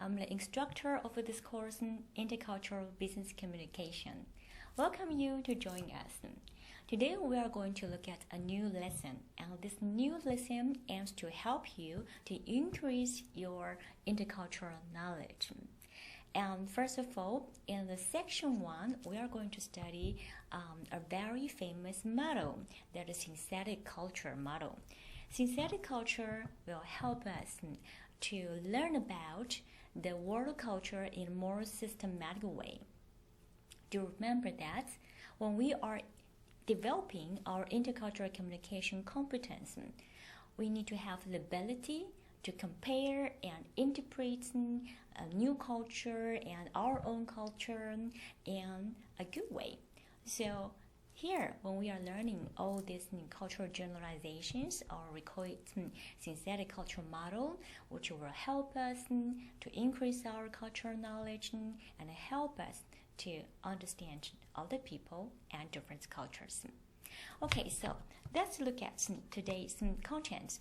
I'm the instructor of this course in Intercultural Business Communication. Welcome you to join us. Today we are going to look at a new lesson, and this new lesson aims to help you to increase your intercultural knowledge. And first of all, in the section 1, we are going to study a very famous model, that is synthetic culture model. Synthetic culture will help us to learn about the world culture in a more systematic way. Do remember that when we are developing our intercultural communication competence, we need to have the ability to compare and interpret a new culture and our own culture in a good way. So here, when we are learning all these cultural generalizations, or we call it synthetic cultural model, which will help us to increase our cultural knowledge and help us to understand other people and different cultures. Okay, so let's look at today's content.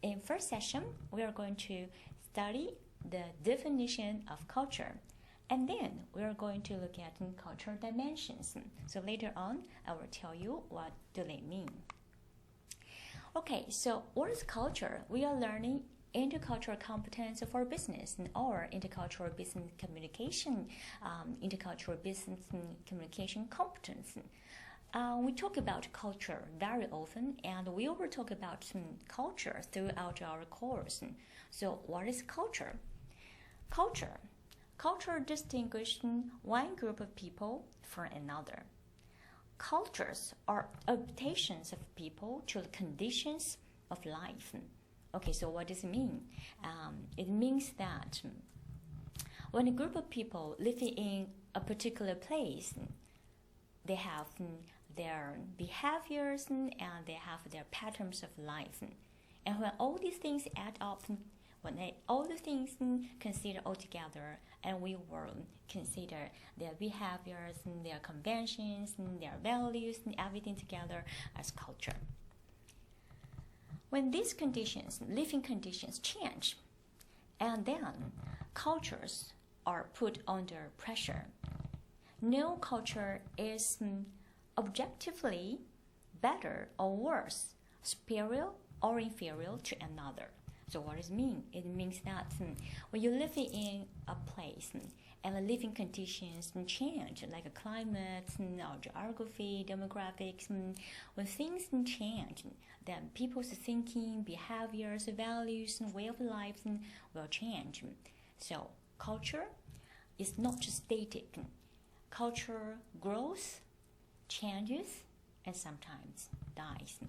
In first session, we are going to study the definition of culture, and then we are going to look at cultural dimensions. So later on, I will tell you what do they mean. Okay, so what is culture? We are learning intercultural competence for business or intercultural business communication, intercultural business communication competence. We talk about culture very often, and we will talk about culture throughout our course. So what is culture? Culture distinguishes one group of people from another. Cultures are adaptations of people to the conditions of life. Okay, so what does it mean? It means that when a group of people living in a particular place, they have their behaviors and they have their patterns of life. And when all these things add up, all the things considered all together, and we will consider their behaviors, their conventions, their values, and everything together as culture. When these conditions, living conditions, change, and then cultures are put under pressure, no culture is objectively better or worse, superior or inferior to another. So what does it mean? It means that when you're living in a place and the living conditions change, like a climate or geography, demographics, when things change, then people's thinking, behaviors, values, and way of life will change. So culture is not just static. Culture grows, changes, and sometimes dies.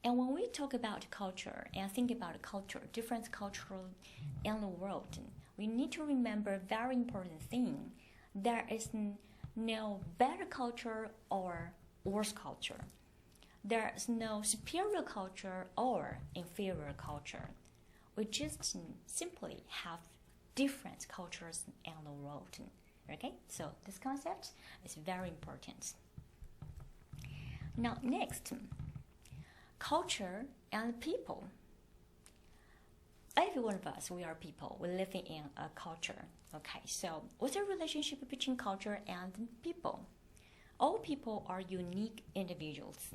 And when we talk about culture and think about culture, different cultural in the world, we need to remember a very important thing. There is no better culture or worse culture. There is no superior culture or inferior culture. We just simply have different cultures in the world. Okay, so this concept is very important. Now, next, culture and people. Every one of us, we are people. We're living in a culture. Okay, so what's the relationship between culture and people? All people are unique individuals,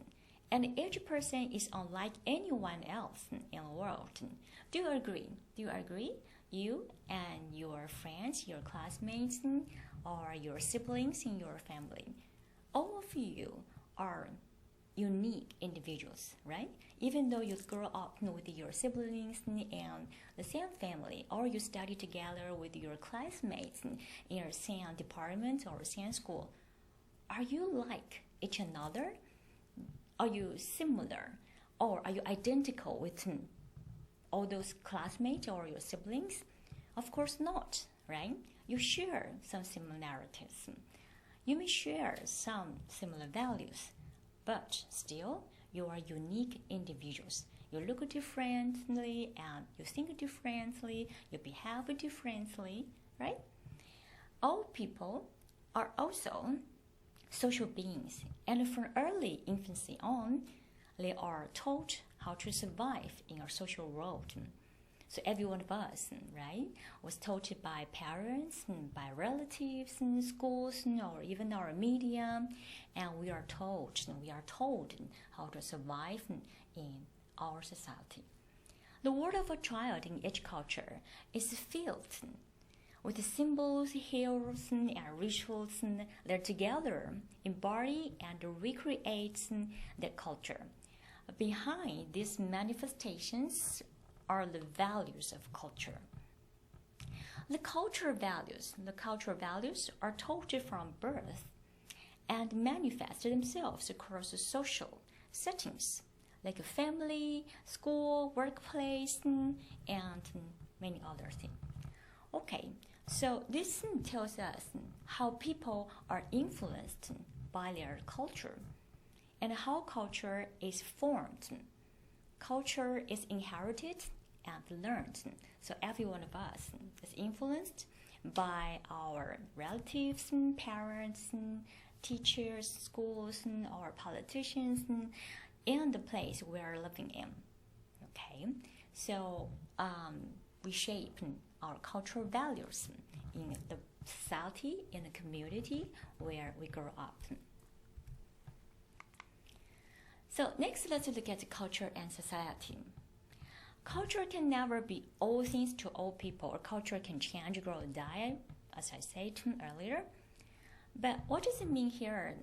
and each person is unlike anyone else in the world. Do you agree? You and your friends, your classmates, or your siblings in your family, all of you are unique individuals, right? Even though you grow up with your siblings and the same family, or you study together with your classmates in your same department or same school, are you like each another? Are you similar? Or are you identical with all those classmates or your siblings? Of course not, right? You share some similarities. You may share some similar values, but still, you are unique individuals. You look differently and you think differently, you behave differently, right? All people are also social beings, and from early infancy on, they are taught how to survive in a social world. So every one of us, right, was taught by parents, by relatives, schools, or even our media, and we are told how to survive in our society. The world of a child in each culture is filled with the symbols, heroes, and rituals that together embody and recreate the culture. Behind these manifestations are the values of culture. The cultural values are taught from birth and manifest themselves across social settings like a family, school, workplace, and many other things. Okay, so this tells us how people are influenced by their culture and how culture is formed. Culture is inherited and learned. So every one of us is influenced by our relatives, parents, teachers, schools, or politicians, and the place we are living in. Okay, so we shape our cultural values in the society, in the community where we grow up. So next, let's look at culture and society. Culture can never be all things to all people, or culture can change, grow, and die, as I said earlier. But what does it mean here?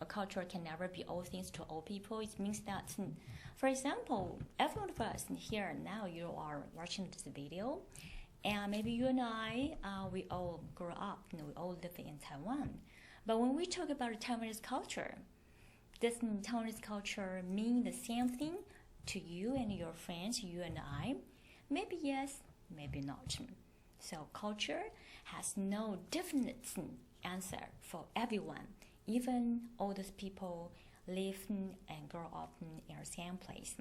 A culture can never be all things to all people. It means that, for example, every one of us here now, you are watching this video, and maybe you and I, we all grew up, we all live in Taiwan. But when we talk about Taiwanese culture, does Taiwanese culture mean the same thing to you and your friends, you and I? Maybe yes, maybe not. So culture has no definite answer for everyone, even all those people live and grow up in the same place.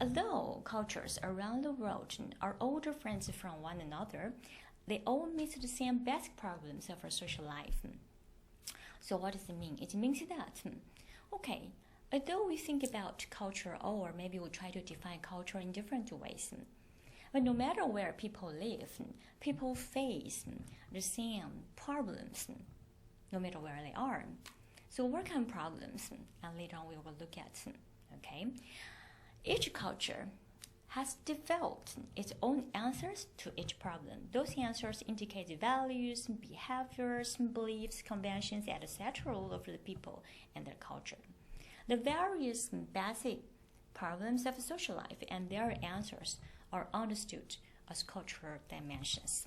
Although cultures around the world are all different from one another, they all meet the same basic problems of our social life. So what does it mean? It means that, okay, although we think about culture, or maybe we try to define culture in different ways, but no matter where people live, people face the same problems, no matter where they are. So what kind of problems? And later on we will look at, okay? Each culture has developed its own answers to each problem. Those answers indicate values, behaviors, beliefs, conventions, etc. of the people and their culture. The various basic problems of social life and their answers are understood as cultural dimensions.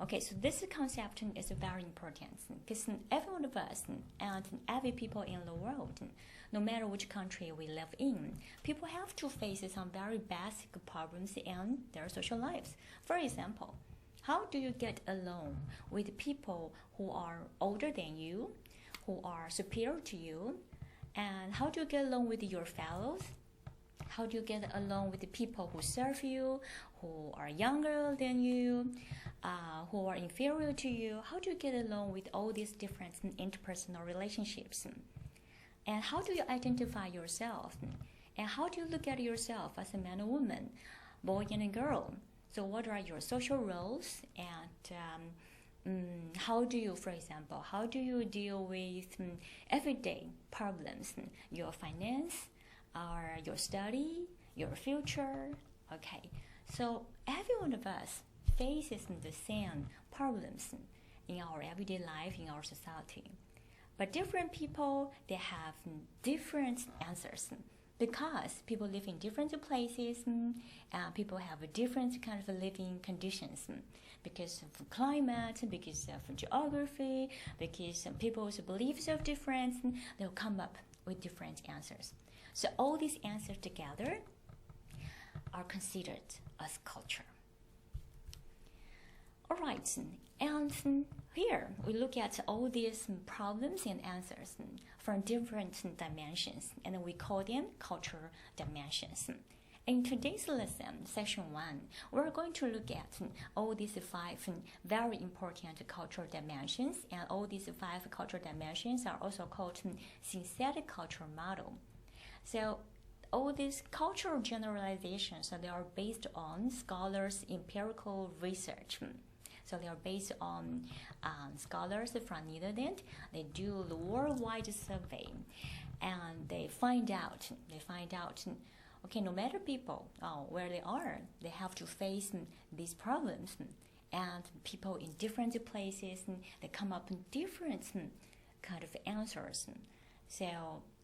Okay, so this concept is very important because every one of us and every people in the world, no matter which country we live in, people have to face some very basic problems in their social lives. For example, how do you get along with people who are older than you, who are superior to you? And how do you get along with your fellows? How do you get along with the people who serve you, who are younger than you, who are inferior to you? How do you get along with all these different interpersonal relationships? And how do you identify yourself? And how do you look at yourself as a man or woman, boy and a girl? So what are your social roles? And how do you, for example, how do you deal with everyday problems, your finance, or your study, your future? Okay, so every one of us faces the same problems in our everyday life, in our society. But different people, they have different answers because people live in different places and people have different kind of living conditions because of climate, because of geography, because people's beliefs are different, they'll come up with different answers. So all these answers together are considered as culture. All right, and here we look at all these problems and answers from different dimensions, and we call them cultural dimensions. In today's lesson, section 1, we're going to look at all these 5 very important cultural dimensions, and all these 5 cultural dimensions are also called synthetic cultural model. So all these cultural generalizations, so they are based on scholars' empirical research. So they are based on scholars from Netherlands. They do the worldwide survey, and they find out. Okay, no matter people where they are, they have to face these problems, and people in different places, they come up with different kind of answers. So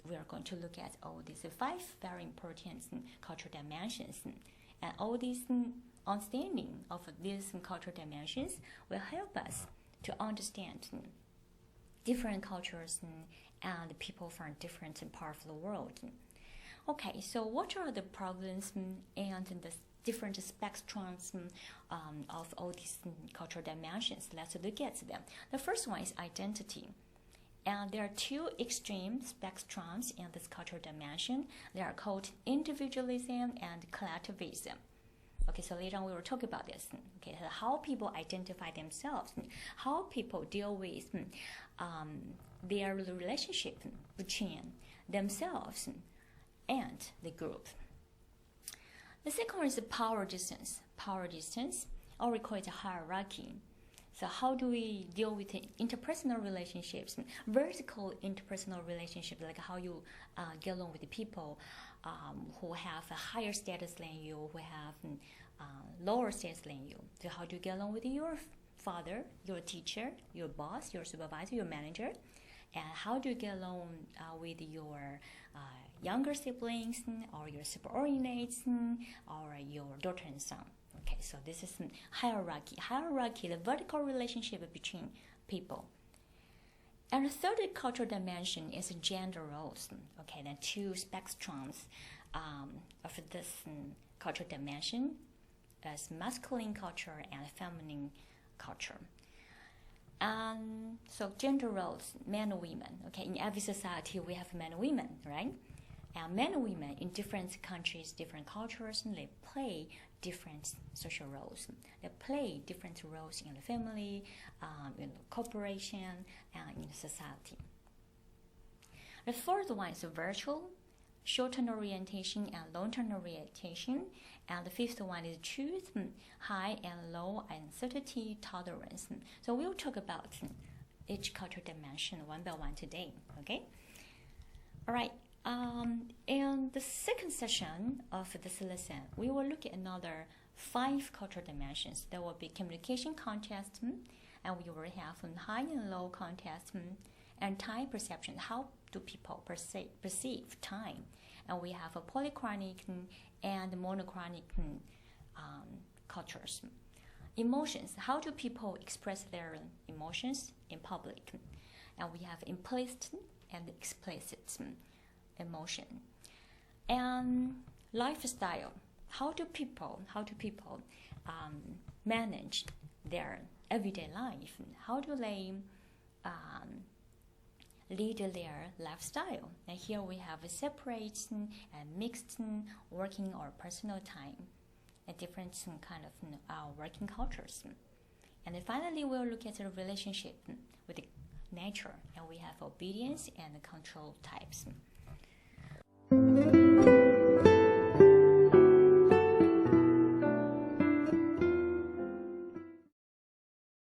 we are going to look at all these 5 very important cultural dimensions, and all these understanding of these cultural dimensions will help us to understand different cultures and people from different parts of the world. Okay, so what are the problems and the different spectrums of all these cultural dimensions? Let's look at them. The first one is identity. And there are 2 extreme spectrums in this cultural dimension. They are called individualism and collectivism. Okay, so later on we will talk about this. Okay, so how people identify themselves, how people deal with their relationship between themselves and the group. The second one is power distance. Power distance, or we call it a hierarchy. So how do we deal with interpersonal relationships, vertical interpersonal relationships, like how you get along with the people who have a higher status than you, who have lower status than you. So how do you get along with your father, your teacher, your boss, your supervisor, your manager? And how do you get along with your younger siblings or your subordinates or your daughter and son? Okay, so this is hierarchy. Hierarchy, the vertical relationship between people. And the third cultural dimension is gender roles. Okay, then 2 spectrums of this cultural dimension as masculine culture and feminine culture. So gender roles, men and women. Okay, in every society we have men and women, right? And men and women in different countries, different cultures, and they play different social roles. They play different roles in the family, in the corporation, and in the society. The fourth one is virtual, short-term orientation and long-term orientation. And the fifth one is truth, high and low uncertainty tolerance. So we'll talk about each cultural dimension one by one today, okay? All right. In the second session of this lesson, we will look at another 5 cultural dimensions. There will be communication context, and we will have high and low context, and time perception. How do people perceive time? And we have a polychronic and monochronic cultures. Emotions. How do people express their emotions in public? And we have implicit and explicit emotion. And lifestyle. How do people manage their everyday life? How do they lead their lifestyle? And here we have a separate and mixed working or personal time, and different kind of working cultures. And then finally we'll look at the relationship with the nature, and we have obedience and control types.